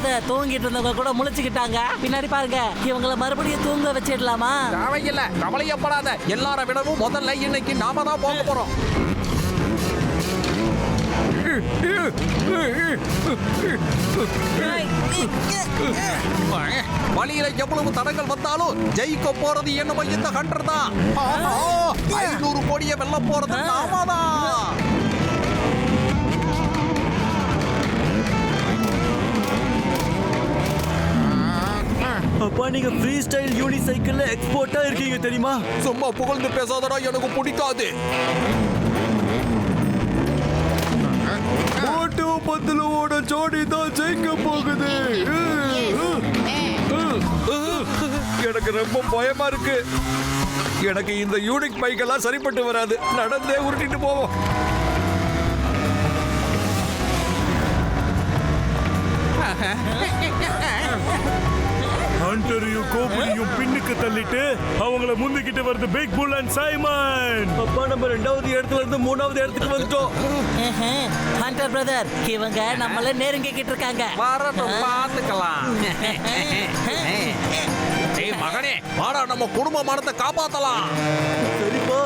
Brother, தூங்கிட்டு இருந்தவங்க கூட முழிச்சுக்கிட்டாங்க. பின்னாடி பாருங்க, இவங்கள மறுபடியும் தூங்க வச்சிடலாமா? தேவையில்லை, கவலையப்படாத. எல்லார விடவும் முதல்ல இன்னைக்கு நாம தான் போக போறோம். வழியில எவ்வளவு தடங்கள் வந்தாலும் ஜெயிக்க போறது என்னமோ இந்த ஹண்டர் தான். 500 கோடியை வெல்ல போறது நாம தான். அப்பா, நீங்க ஃப்ரீ ஸ்டைல் யூனிசைக்கிள்ல எக்ஸ்போர்ட்டா இருக்கீங்க தெரியுமா? சும்மா புகழ்ந்து பேசாதடா, எனக்கு பிடிக்காது. மோட்டோ பந்துலோட ஜோடி தான் ஜெயிக்க போகுது. எனக்கு ரொம்ப பயமா இருக்கு. எனக்கு இந்த யூனிக் பைக்கெல்லாம் சரிப்பட்டு வராது. நடந்தே உருட்டிட்டு போவோம். ஹண்டரையும் கோபுரியும் பின்னுக்கு தள்ளிட்டு அவங்கள முந்திக்கிட்டு வருது பிக் புல் அண்ட் சைமன். அப்பா, நம்ம 2வது இடத்துல இருந்து 3வது இடத்துக்கு வந்துட்டோம். ஹண்டர் பிரதர், இவங்க நம்மள நெருங்கிக்கிட்டு இருக்காங்க. வரட்டும், பாத்துக்கலாம். ஏய் மகனே, வாடா, நம்ம குடும்ப மனத்தை காப்பாத்தலாம். சரிப்பா.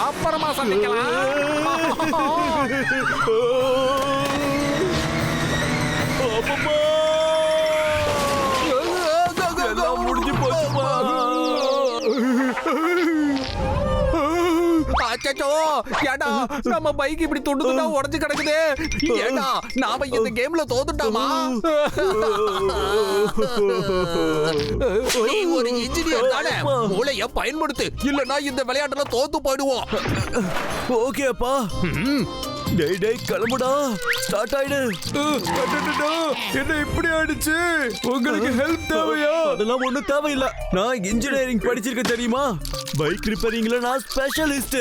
அப்புறமா சந்திக்கலாம். எல்லாம் முடிஞ்சு போச்சுப்பா. அச்சச்சோ, ஏடா நம்ம பைக் இப்படி துண்டுதுண்டா உடைஞ்சு கிடக்குது. ஏடா நாம இந்த கேம்ல தோத்துட்டாமா? நீ ஒரு இன்ஜினியர் தானே, மூளைய பயன்படுத்து, இல்லனா இந்த விளையாட்டுல தோத்து போயிடுவோம். ஓகே அப்பா. டேய் டேய், கிளம்புடா. ஸ்டார்ட் ஆயிடு. என்ன இப்படி ஆயிடுச்சு? உங்களுக்கு ஹெல்ப் தேவையா? அதெல்லாம் ஒண்ணும் தேவையில்ல. நான் இன்ஜினியரிங் படிச்சிருக்கேன் தெரியுமா? பைக் ரிப்பேரிங்ல நான் ஸ்பெஷலிஸ்ட்.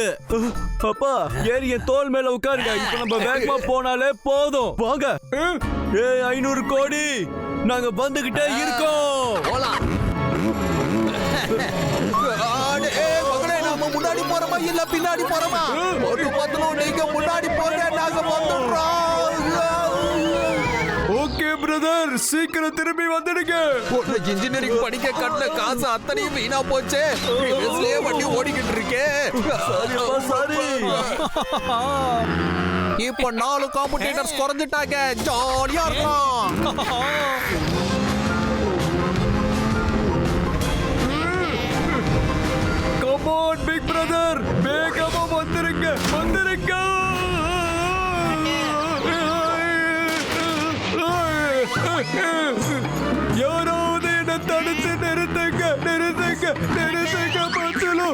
அப்பா, ஏறி என் தோல் மேல உட்காருங்க. இப்ப நம்ம வேகமா போனாலே போதும். வாங்க. 500 கோடி நாங்க வந்துகிட்டே இருக்கோம். போலாம். மகனே, நாம முன்னாடி போறோமா இல்ல பின்னாடி போறோமா? ஒரு பத்துல நீங்க முன்னாடி போங்க, நாங்க வந்துடுறோம். ஓகே பிரதர், சீக்கிரம் திரும்பி வந்துடுங்க. ஒரு இன்ஜினியரிங் படிக்க கட்டின காசு அத்தனையும் வீணா போச்சு. ரிவர்ஸ்லயே வண்டி ஓடிக்கிட்டு இருக்கே. சாரி. இப்ப 4 காம்படிட்டர்ஸ் குறைஞ்சிட்டாங்க. ஜாலியா இருக்கும். Come on, big brother, வேகமா வந்துருங்க, வந்துருங்க. யாராவது என்ன தடுத்து நிறுத்துங்க, நிறுத்துங்க, நிறுத்துங்க பத்துலோ.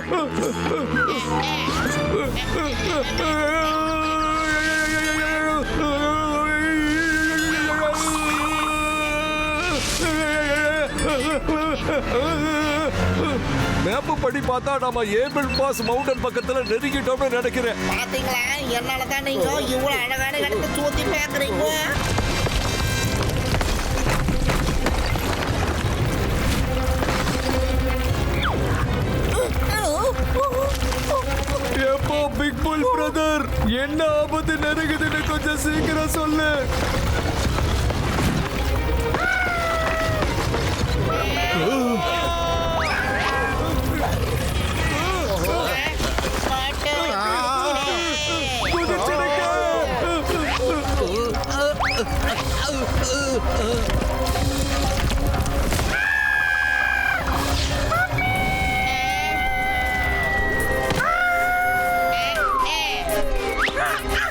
மேப் படி பார்த்தா நாம ஏபிள் பாஸ் மவுண்டன் பக்கத்துல நெருங்கிட்டோம்னு நினைக்கிறேன். பாத்தீங்களா, என்னாலதான் நீங்க இவ்வளவு அழகான இடத்தை சுத்தி பேக்குறீங்க. எப்போ பிக் புல் பிரதர், என்ன ஆபத்து நெருங்குதுன்னு கொஞ்சம் சீக்கிரம் சொல்லு.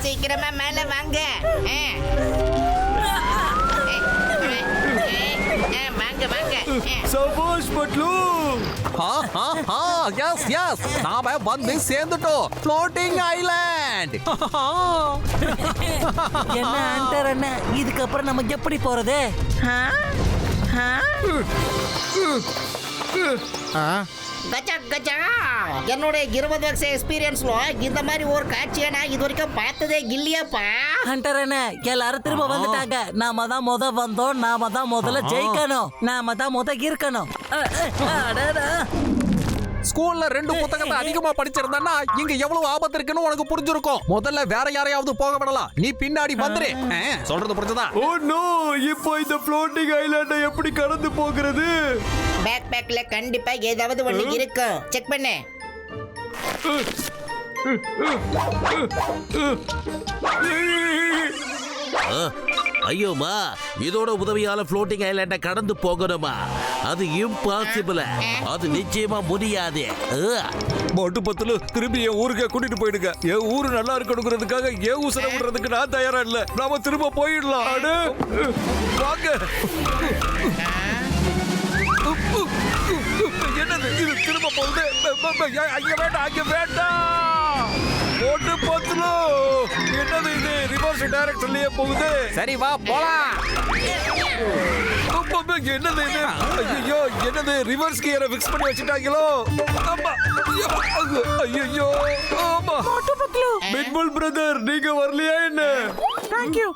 சீக்கிரமா மேல வாங்க. வாங்க வாங்க. சபாஷ் பட்லு. எஸ் எஸ், நாம வந்து சேர்ந்துட்டோம். Floating island. என்ன ஹண்டர் என்ன, இதுக்கப்புறம் நம்ம எப்படி போறது? கஜா கஜா, என்னோட 20 வருஷ எக்ஸ்பீரியன்ஸ்ல இந்த மாதிரி ஒரு காட்சியை நான் இது வரைக்கும் பார்த்ததே இல்லையாப்பா. ஹண்டர் என்ன, எல்லாரும் திரும்ப வந்துட்டாங்க. நாம தான் வந்தோம், நாம தான் முதல்ல ஜெயிக்கணும், நாம தான் இருக்கணும். ஸ்கூல்ல 2 புத்தகத்தை அதிகமா படிச்சிருந்தா இங்க எவ்வளவு ஆபத்து இருக்குன்னு உனக்கு புரிஞ்சிருக்கும். முதல்ல வேற யாரையாவது போக விடலாம், நீ பின்னாடி வந்துரு. சொல்றது புரிஞ்சதா? ஓ நோ, இப்போ இந்த ஃப்ளோட்டிங் ஐலாண்டை எப்படி கடந்து போகிறது? பேக் பேக்ல கண்டிப்பா ஏதாவது ஒண்ணு இருக்கும், செக் பண்ணு. ஐயோமா, இதோட உதவியால ஃப்ளோட்டிங் ஐலாண்ட கடந்து போகணுமா? அது இம்பாசிபிள். அது நிச்சயமா முடியாது. மோட்டு பத்துல திரும்பி என் ஊருக்கு கூட்டிட்டு போயிடுங்க. என் ஊரு நல்லா இருக்கணுங்கிறதுக்காக என் ஊசனை விடுறதுக்கு நான் தயாரா இல்ல. நாம திரும்ப போயிடலாம். அடே, வாங்க. என்னது இது திரும்ப போகுது? அங்க வேண்டாம், அங்க வேண்டாம். மோட்டு பத்துல என்னது இது? ரிவர்ஸ் டைரக்ஷன்லயே போகுது. சரி வா போலாம். என்னது இது? ஐயோ, என்னது ரிவர்ஸ் கியரை ஃபிக்ஸ் பண்ணி வச்சிட்டாங்களோ? ஆமா. ஐயோ, ஆமா. பிட்புல் பிரதர், நீங்க வரலையா என்ன? Thank you.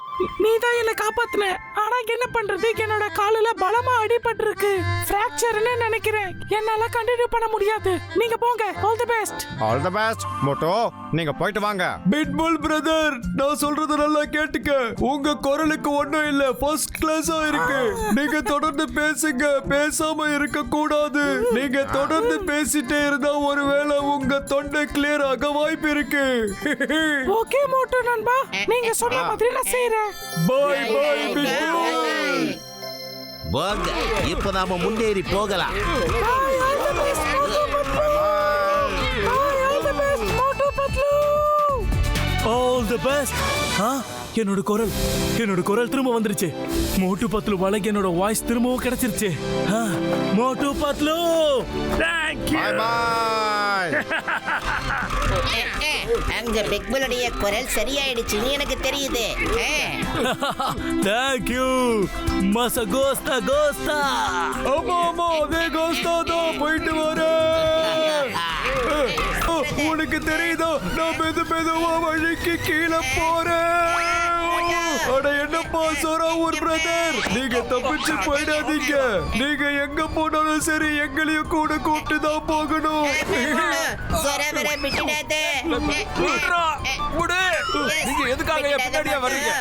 நீ தான் என்ன காப்பாத்துன. ஆனா என்ன பண்றது, என்னோட காலுல பலமா அடிபட்டிருக்கு. ஃபிராக்சர்னு நினைக்கிறேன். என்னால கண்டினியூ பண்ண முடியாது. நீங்க போங்க. All the best. All the best motto, நீங்க போயிட்டு வாங்க. பிட்புல் பிரதர், நான் சொல்றது நல்லா கேட்டுக்க. உங்க குரலுக்கு ஒண்ணும் இல்ல, ஃபர்ஸ்ட் கிளாஸா இருக்கு. நீங்க தொடர்ந்து பேசுங்க, பேசாம இருக்க கூடாது. நீங்க தொடர்ந்து பேசிட்டே இருந்தா ஒருவேளை உங்க தொண்டை கிளியர் ஆக வாய்ப்பு இருக்கு. ஓகே மோட்டோ நண்பா, நீங்க சொன்ன மாதிரி நான் செய்றேன். Bye bye Pitbull. வாங்க, இப்ப நாம முன்னேறி போகலாம். All the best Motu Patlu. All the best Motu Patlu. All the best. என்னோட குரல் திரும்ப வந்துருச்சு. மோட்டு பத்லு வலைக்கு என்னோட வாய்ஸ் திரும்பவும் கிடைச்சிருச்சு. Motu Patlu, thank you. Bye bye. அங்க பிக் புல்லுடைய குரல் சரியாயிடுச்சுன்னு எனக்கு தெரியுது. Thank you. மச கோஸ்தா. ஆமா ஆமா, அதே கோஸ்தா தான். போயிட்டு வரேன். உனக்கு தெரியுதா, நான் மெதுவா வழிக்கு கீழே போறேன். அட என்னப்பா சொராவூர் பிரதர், நீங்க தப்பிச்சு போயிடாதீங்க. நீங்க எங்க போனாலும் சரி, எங்களையும் கூட கூப்பிட்டு தான் போகணும். சொரவரை விட்டுடாதே. நீங்க எதுக்காக என் பின்னாடியா வர்றீங்க?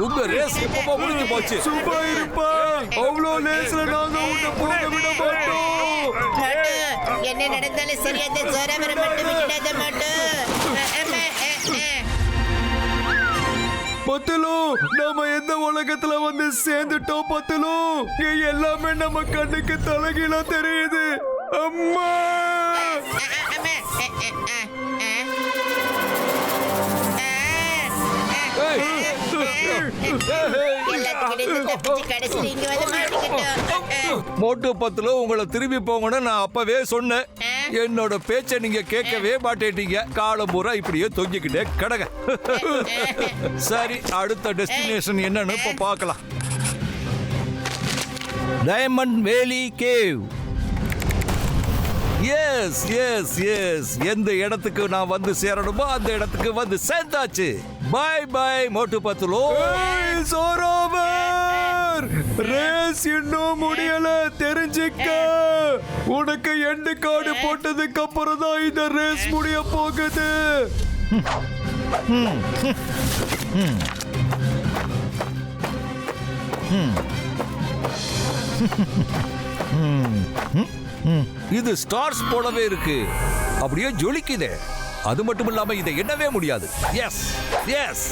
உங்க ரேஸ் இப்ப முடிஞ்சு போச்சு. சும்மா இருப்பா, அவ்வளோ லேஸ்ல நாங்க உன்னை போக விட மாட்டோம். மட்டு, என்ன நடந்தாலும் சரி, அந்த சொரவரை மட்டும் விட்டுடாத மட்டு. பத்துலு, நாம எந்த உலகத்துல வந்து சேர்ந்துட்டோம் பத்துலு. இங்க எல்லாமே நம்ம கண்ணுக்கு தலைகீழா தெரியுது. அம்மா, மோட்டு பத்துல உங்களை திரும்பி போங்கன்னு நான் அப்பவே சொன்னேன். என்னோட பேச்ச நீங்க கேட்கவே மாட்டேட்டீங்க. காலம் பூரா இப்படியே தொங்கிக்கிட்டே கடக. சரி, அடுத்த டெஸ்டினேஷன் என்னன்னு இப்ப பார்க்கலாம். டைமண்ட் வேலி கேவ். எஸ் எஸ் எஸ், எந்த இடத்துக்கு நான் வந்து சேரணுமோ அந்த இடத்துக்கு வந்து சேர்ந்தாச்சு. By by Motu பத்துலோ. சோரோவர், ரேஸ் இன்னும் முடியல, தெரிஞ்சுக்க. உனக்கு எண்டு கார்டு போட்டதுக்கு அப்புறம் தான் இந்த ரேஸ் முடிய போகுது. இது ஸ்டார்ஸ் போலவே இருக்கு, அப்படியே ஜொலிக்குதே. அது மட்டும் இல்லாம இதை எண்ணவே முடியாது. எஸ் எஸ்,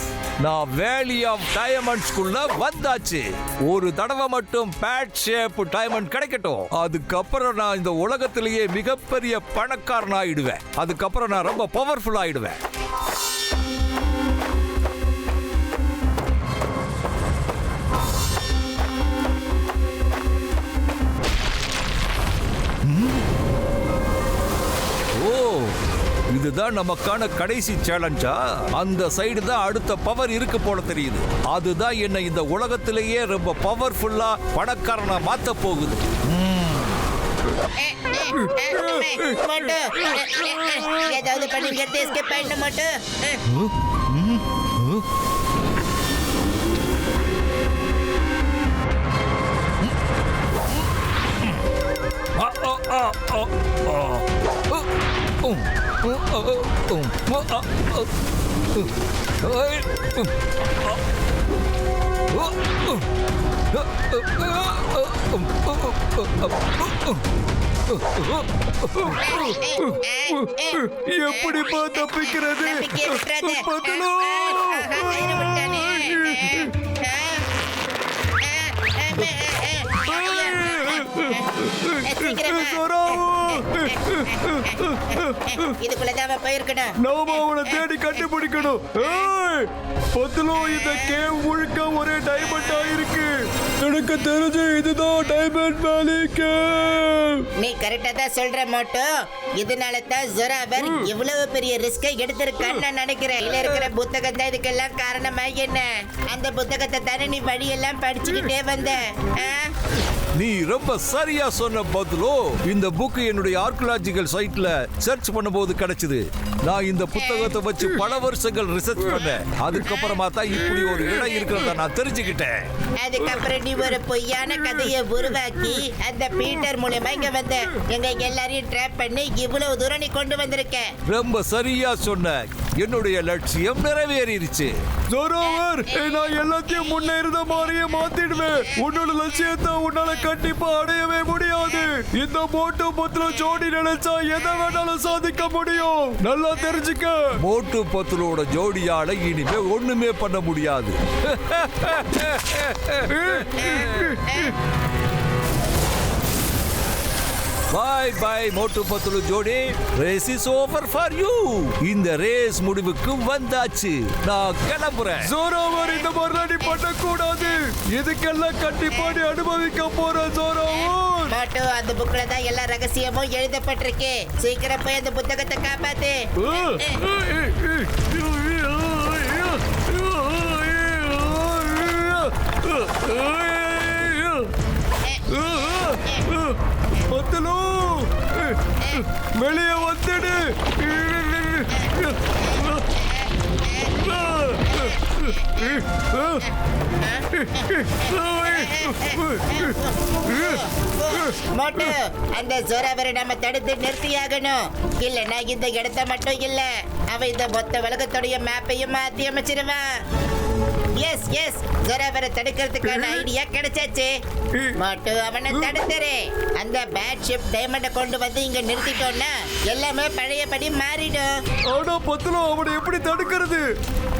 நான் வேலி ஆஃப் டைமண்ட்ஸ்குள்ள வந்தாச்சு. ஒரு தடவை மட்டும் பேட் ஷேப் டைமண்ட் கிடைக்கட்டும், அதுக்கப்புறம் நான் இந்த உலகத்திலேயே மிகப்பெரிய பணக்காரன் ஆயிடுவேன். அதுக்கப்புறம் நான் ரொம்ப பவர்ஃபுல் ஆயிடுவேன். இதுதான் நமக்கான கடைசி சேலஞ்சா? அந்த சைடு தான் அடுத்த பவர் இருக்கு போல தெரியுது. அதுதான் என்ன இந்த உலகத்திலேயே ரொம்ப பவர்ஃபுல்லா பணக்காரனா மாத்த போகுது. ஏதாவது பண்ணி எஸ்கேப் பண்ண மாட்டோம். எப்படிப்பா தப்பிக்கிறது நம்பிக்கையை விட்டுறாத. பத்துலு கயிறு விட்டானே. சீக்கிரமா. இதுக்குள்ளதான் அவன் போயிருக்கணும். நாம அவனை தேடி கண்டுபிடிக்கணும். பத்துலு இந்த கேவ் முழுக்க ஒரே டைமண்டா இருக்கு. எனக்கு தெரிஞ்சு இதுதான் டைமண்ட் வேலி கேவ். நீ கரெக்டா தான் சொல்ற மோட்டோ. இதனால தான் ஜொராவர் இவ்வளவு பெரிய ரிஸ்கை எடுத்திருக்கான்னு நான் நினைக்கிறேன். இதுல இருக்கிற புத்தகம் தான் இதுக்கெல்லாம் காரணமா என்ன? அந்த புத்தகத்தை தானே நீ வழியெல்லாம் படிச்சுக்கிட்டே வந்த. நீ ரொம்ப சரியா சொன்ன பதிலோ. இந்த புக் என்னுடைய ஆர்கியாலஜிக்கல் சைட்ல சர்ச் பண்ணும்போது கிடைச்சது. நான் இந்த புத்தகத்தை வச்சு பல வருஷங்கள் ரிசர்ச் பண்ணேன். அதுக்கப்புறமா தான் இப்படி ஒரு இடம் இருக்கிறத நான் தெரிஞ்சுக்கிட்டேன். அதுக்கப்புறம் நீ ஒரு பொய்யான கதையை உருவாக்கி அந்த பீட்டர் மூலமா இங்க வந்த எங்க எல்லாரையும் ட்ராப் பண்ணி இவ்வளவு தூரம் நீ கொண்டு வந்திருக்க. ரொம்ப சரியா சொன்ன. என்னுடைய லட்சியம் நிறைவேறிடுச்சு. ஜொராவர், நான் எல்லாத்தையும் முன்ன இருந்த மாதிரியே மாத்திடுவேன். உன்னோட லட்சியத்தை உன்னால கண்டிப்பா அடையவே முடியாது. இந்த மோட்டு பத்துல ஜோடி நினைச்சா எதை வேணாலும் சாதிக்க முடியும். நல்லா தெரிஞ்சுக்க. மோட்டு பத்துலோட ஜோடியால இனிமே ஒண்ணுமே பண்ண முடியாது. பாய் பாய் மோட்டு பத்துலு ஜோடி. Race is over for you. இந்த ரேஸ் முடிவுக்கு வந்தாச்சு. நான் கிளம்புறேன். ஜொராவர், இந்த மாதிரி நீ பண்ணக்கூடாது. இதுக்கெல்லாம் கண்டிப்பா நீ அனுபவிக்க போற ஜொராவர். மோட்டோ, அந்த புக்ல தான் எல்லா ரகசியமும் எழுதப்பட்டிருக்கு. சீக்கிரம் போய் அந்த புத்தகத்தை காப்பாத்து. பத்துலு, வெளியே வந்துடு. மோட்டோ, அந்த ஜொராவரை நம்ம தடுத்து நிறுத்தியாகணும். இல்லைன்னா இந்த இடத்த மட்டும் இல்ல, அவன் இந்த மொத்த உலகத்துடைய மேப்பையும் மாத்தி அமைச்சிருவான். எஸ் எஸ், ஜொராவரை தடுக்கிறதுக்கான ஐடியா கிடைச்சாச்சு. மோட்டோ, அவனை தடுத்துரு. அந்த பேட் ஷிப் டைமண்டை கொண்டு வந்து இங்க நிறுத்திட்டோம்னா எல்லாமே பழையபடி மாறிடும். ஆனா பத்துலு, அவனை எப்படி தடுக்கிறது?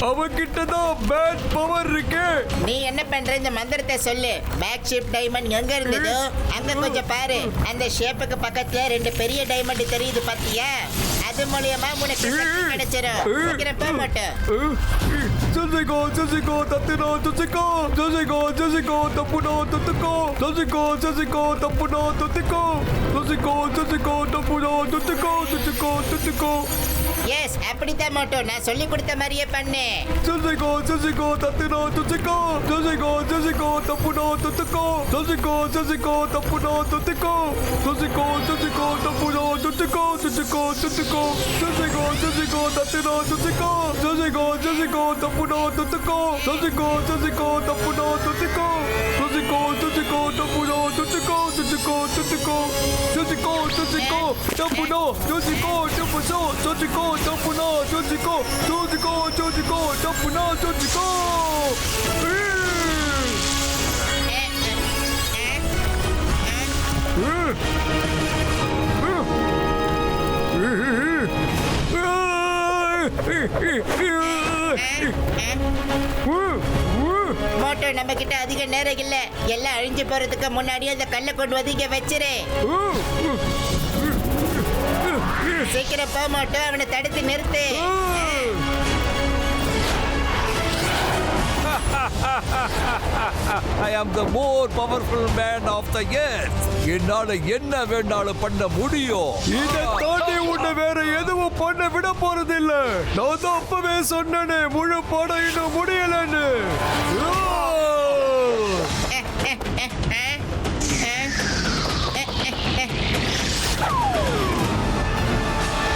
அவன்கிட்ட தான் பேட் பவர் இருக்கு. நீ என்ன பண்ற? இந்த மந்திரத்தை சொல்லு. பேக் ஷிப் டைமண்ட் எங்க இருந்ததோ அங்க கொஞ்சம் பாரு. அந்த ஷேப்புக்கு பக்கத்துல 2 பெரிய டைமண்ட் தெரியுது பாத்தியா? அது மூலியமா உனக்கு சக்தி கிடைச்சிரும். சீக்கிரம் போ மோட்டோ. ஜொசிகோ ஜொசிகோ தத்துனோ ஜொசிகோ ஜொசிகோ ஜொசிகோ தப்புனோ தத்துக்கோ ஜொசிகோ ஜொசிகோ தப்புனோ தத்துக்கோ ஜொசிகோ ஜொசிகோ தப்புனோ தத்துக்கோ ஜொசிகோ தத்துக்கோ. எஸ், அப்படித்தான் மோட்டோ. நான் சொல்லி கொடுத்த மாதிரியே பண்ணு. ஜொசிகோ ஜொசிகோ தத்துனோ ஜொசிகோ ஜொசிகோ ஜொசிகோ தப்புனோ தத்துக்கோ ஜொசிகோ ஜொசிகோ தப்புனோ தத்துக்கோ ஜொசிகோ ஜொசிகோ தப்புனோ தத்துக்கோ ஜொசிகோ தத்துக்கோ ஜொசிகோ ஜொசிகோ தத்துனோ ஜொசிகோ ஜொசிகோ ஜொசிகோ தப்புனோ தத்துக்கோ ஜொசிகோ ஜொசிகோ தப்புனோ தத்துக்கோ ஜொசிகோ ஜொசிகோ தப்புனோ தத்துக்கோ ஜொசிகோ தத்துக்கோ ஜொசிகோ ஜொசிகோ தப்புனோ ஜொசிகோ தப்புனோ ஜொசிகோ தப்புனோ ஜொசிகோ ஜொசிகோ ஜொசிகோ தப்புனோ ஜொசிகோ. மோட்டோ, நம்ம கிட்ட அதிக நேரம் இல்ல. எல்லாம் அழிஞ்சு போறதுக்கு முன்னாடி அந்த கல்லை கொண்டு வந்து இங்க வச்சிரு. சீக்கிரம் போ மோட்டோ, அவனை தடுத்து நிறுத்து. I am the more powerful man of the earth. என்னால என்ன வேணாலும் பண்ண முடியும். இதை தாண்டி உன்னை வேற எதுவும் பண்ண விட போறது இல்ல. நான் தான் அப்பவே சொன்னேனே, முழு படம் இன்னும் முடியலன்னு.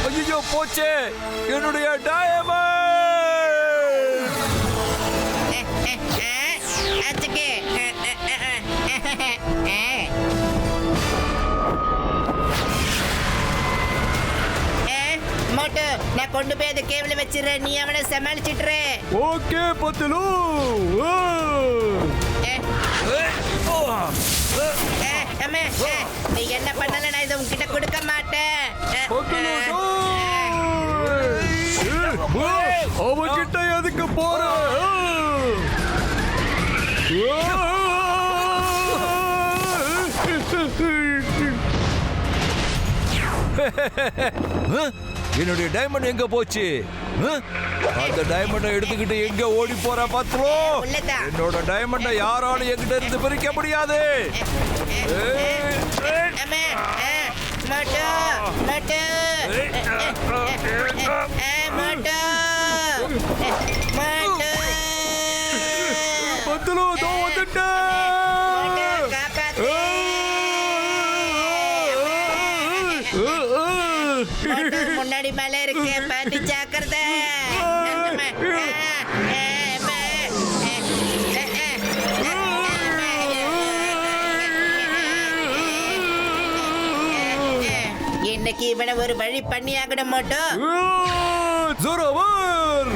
ஐயோ, போச்சே என்னுடைய டயமண்ட். அதுக்கு மோட்டோ, நான் நான் கொண்டு போய் அந்த கேவ்ல வச்சிடுறேன், நீ அவனை சமாளிச்சிட்டுரு. ஓகே பத்லு. அம்மா, நீ என்ன பண்ணல நான் இதை உன்கிட்ட கொடுக்க மாட்டேன். அவகிட்ட எதுக்கு போற? என்னுடைய டைமண்ட் எங்க போச்சு? அந்த டைமண்டை எடுத்துக்கிட்டு எங்க ஓடி போற பத்லு? உள்ளதான். என்னோட டைமண்டை யாராலும் என்கிட்ட இருந்து பிரிக்க முடியாது. அம்மா, மோட்டு, மோட்டு, மோட்டு, மோட்டு. பத்லு தோ வந்துட்டேன். மோட்டு, காப்பாத்து. மோட்டு, முன்னாடி மலை இருக்கு, பாத்து ஜாக்கிரதை. இன்னைக்கு இவனை ஒரு வழி பண்ணி ஆகணும் மட்டும். ஜோராவர்.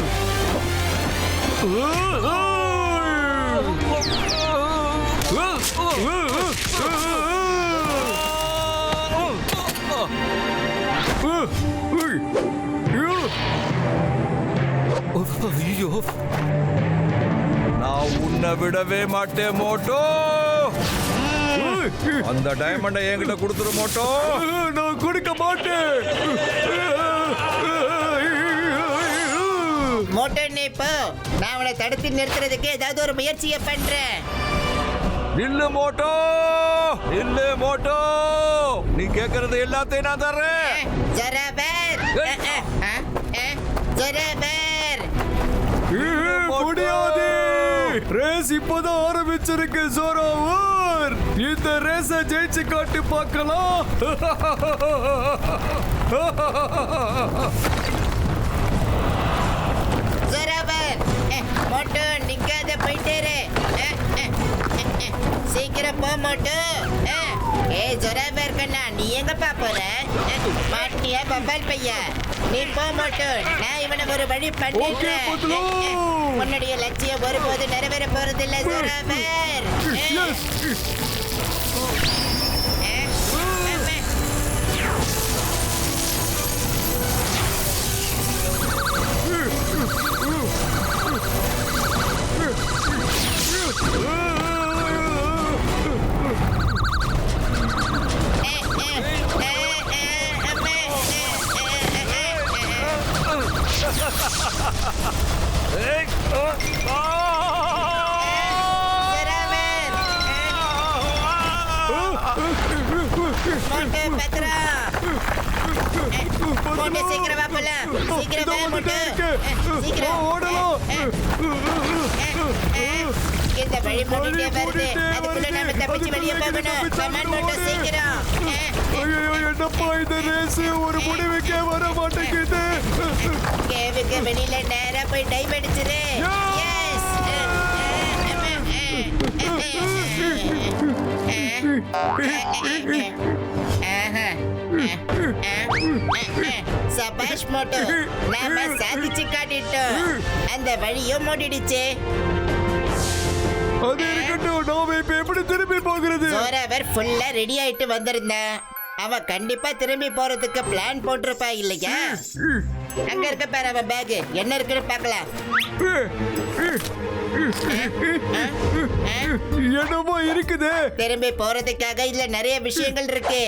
ஐயோ, நான் உன்னை விடவே மாட்டேன் மோட்டோ. அந்த டைமண்டை என்கிட்ட கொடுத்துரு மோட்டோ. நான் கொடுக்க மாட்டேன். மோட்டோ நீ போ, நான் அவனை தடுத்து நிறுத்துறதுக்கு ஏதாவது ஒரு முயற்சியை பண்றேன். நில்லு மோட்டோ, நில்லு மோட்டோ. நீ கேக்குறது எல்லாத்தையும் நான் தர்றேன். ஜராபர், ஜராபர். முடியாது. ரேஸ் இப்பதான் ஆரம்பிச்சிருக்கு ஜோராவர். இந்த ரேஸ ஜெயிச்சு காட்டி பார்க்கலாம். ஜராபர், மோட்டோ நிக்காத போயிட்டேரு. சீக்கிரம் போ மோட்டோ. ஜராபர் கண்ணா, நீ எங்கப்பா போற? மாட்டியா பப்பால் பையா? நீ போ மோட்டோ, நான் இவனை ஒரு வழி பண்ணிடுறேன். உன்னுடைய லட்சியம் ஒருபோது நிறைவேற போறதில்லை ஜராபர். சீக்கிரம் வா போலாம். சீக்கிரம் வா மோட்டு. சீக்கிரம் ஓடலாம். இந்த வழி மூடிட்டே வருது, அதுக்குள்ள நாம தப்பிச்சு வெளியே போகணும். கமான் மோட்டு, சீக்கிரம். என்னப்பா இந்த ரேஸ் ஒரு முடிவுக்கே வர மாட்டேங்குது. கேவுக்கு வெளியில நேரா போய் டைவ் அடிச்சிரு. எஸ். சபாஷ் மோட்டோ, நாம சாதிச்சு காட்டிட்டோம். அந்த வழியும் மூடிடுச்சு. அது இருக்கட்டும், நாம இப்ப எப்படி திரும்பி போகிறது? ஜோராவர் ஃபுல்லா ரெடி ஆயிட்டு வந்திருந்தான். அவன் கண்டிப்பா திரும்பி போறதுக்கு பிளான் போட்டிருப்பா இல்லையா? அங்க இருக்க பாரு அவன் பேக், என்ன இருக்குன்னு பார்க்கலாம். என்னமோ இருக்குது. திரும்பி போறதுக்காக இதுல நிறைய விஷயங்கள் இருக்கு.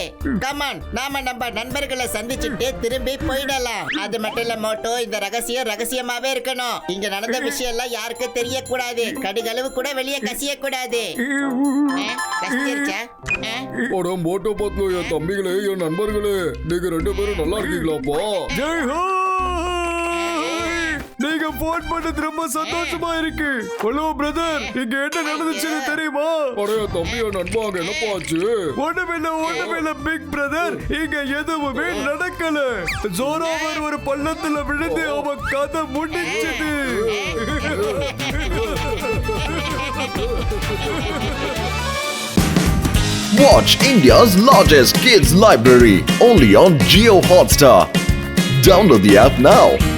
கமான், நாம நம்ம நண்பர்களை சந்திச்சுட்டு திரும்பி போயிடலாம். அது மட்டும் இல்ல மோட்டோ, இந்த ரகசியம் ரகசியமாவே இருக்கணும். இங்க நடந்த விஷயம் எல்லாம் யாருக்கும் தெரியக்கூடாது. கடுகளவு கூட வெளியே கசிய கூடாது. கசிச்சிருச்சா? மோட்டோ பத்லு, என் தம்பிகளே, என் நண்பர்களே, நீங்க 2 பேரும் நல்லா இருக்கீங்களாப்பா? ஜெய் ஹோ. நீங்க போன் பண்ணது ரொம்ப சந்தோஷமா இருக்கு. ஹலோ பிரதர், இங்க என்ன நடந்துச்சுன்னு தெரியுமா? அடைய தம்பி, என் நண்பா, அங்க என்னப்பா ஆச்சு? ஒண்ணுமில்ல பிக் பிரதர், இங்க எதுவுமே நடக்கல. ஜோராவர் ஒரு பள்ளத்துல விழுந்து அவன் கதை முடிஞ்சது. Watch India's largest kids library only on Jio Hotstar. Download the app now.